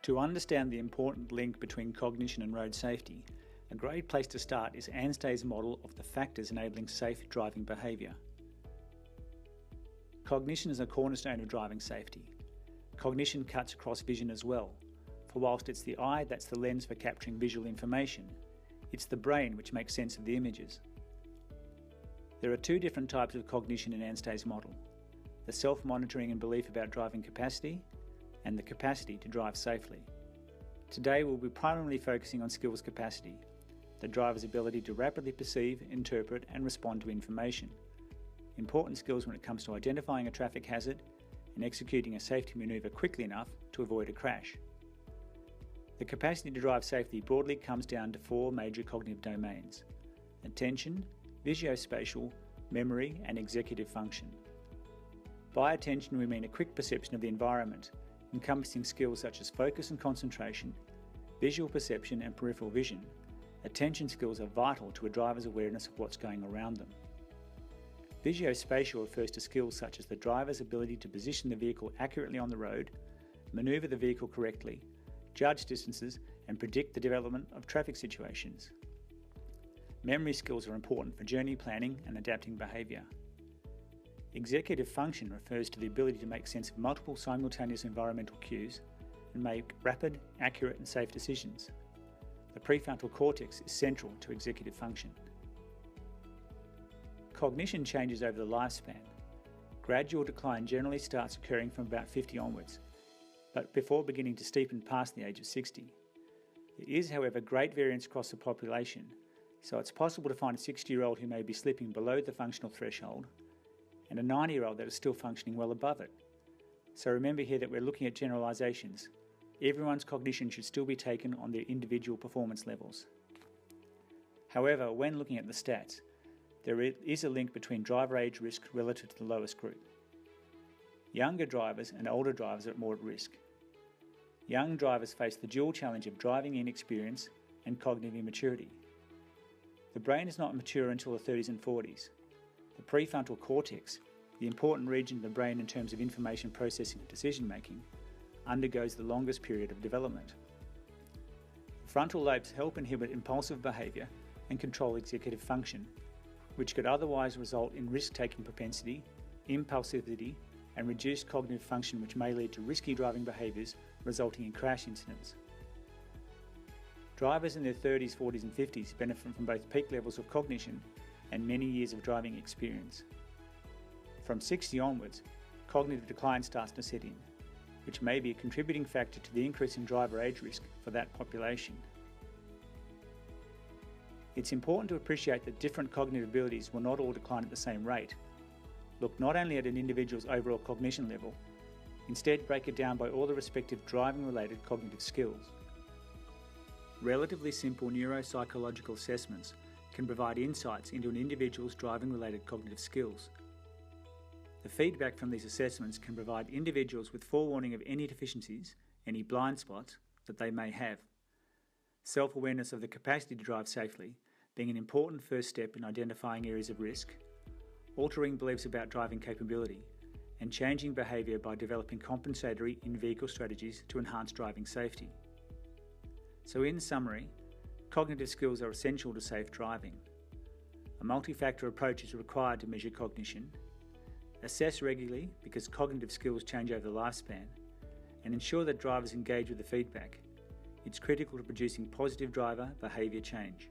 To understand the important link between cognition and road safety, a great place to start is Anstey's model of the factors enabling safe driving behaviour. Cognition is a cornerstone of driving safety. Cognition cuts across vision as well, for whilst it's the eye that's the lens for capturing visual information, it's the brain which makes sense of the images. There are two different types of cognition in Anstey's model: the self-monitoring and belief about driving capacity, and the capacity to drive safely. Today we'll be primarily focusing on skills capacity, the driver's ability to rapidly perceive, interpret and respond to information. Important skills when it comes to identifying a traffic hazard and executing a safety manoeuvre quickly enough to avoid a crash. The capacity to drive safely broadly comes down to four major cognitive domains: attention, visuospatial, memory and executive function. By attention we mean a quick perception of the environment, encompassing skills such as focus and concentration, visual perception and peripheral vision. Attention skills are vital to a driver's awareness of what's going around them. Visuospatial refers to skills such as the driver's ability to position the vehicle accurately on the road, manoeuvre the vehicle correctly, judge distances and predict the development of traffic situations. Memory skills are important for journey planning and adapting behaviour. Executive function refers to the ability to make sense of multiple simultaneous environmental cues and make rapid, accurate and safe decisions. The prefrontal cortex is central to executive function. Cognition changes over the lifespan. Gradual decline generally starts occurring from about 50 onwards, but before beginning to steepen past the age of 60. There is, however, great variance across the population, so it's possible to find a 60-year-old who may be slipping below the functional threshold and a 90-year-old that is still functioning well above it. So remember here that we're looking at generalisations. Everyone's cognition should still be taken on their individual performance levels. However, when looking at the stats, there is a link between driver age risk relative to the lowest group. Younger drivers and older drivers are at more at risk. Young drivers face the dual challenge of driving inexperience and cognitive immaturity. The brain is not mature until the 30s and 40s. The prefrontal cortex, the important region of the brain in terms of information processing and decision making, undergoes the longest period of development. The frontal lobes help inhibit impulsive behaviour and control executive function, which could otherwise result in risk-taking propensity, impulsivity and reduced cognitive function, which may lead to risky driving behaviours resulting in crash incidents. Drivers in their 30s, 40s and 50s benefit from both peak levels of cognition and many years of driving experience. From 60 onwards, cognitive decline starts to set in, which may be a contributing factor to the increase in driver age risk for that population. It's important to appreciate that different cognitive abilities will not all decline at the same rate. Look not only at an individual's overall cognition level, instead break it down by all the respective driving-related cognitive skills. Relatively simple neuropsychological assessments can provide insights into an individual's driving-related cognitive skills. The feedback from these assessments can provide individuals with forewarning of any deficiencies, any blind spots that they may have. Self-awareness of the capacity to drive safely being an important first step in identifying areas of risk, altering beliefs about driving capability, and changing behaviour by developing compensatory in-vehicle strategies to enhance driving safety. So in summary, cognitive skills are essential to safe driving. A multi-factor approach is required to measure cognition. Assess regularly because cognitive skills change over the lifespan, and ensure that drivers engage with the feedback. It's critical to producing positive driver behaviour change.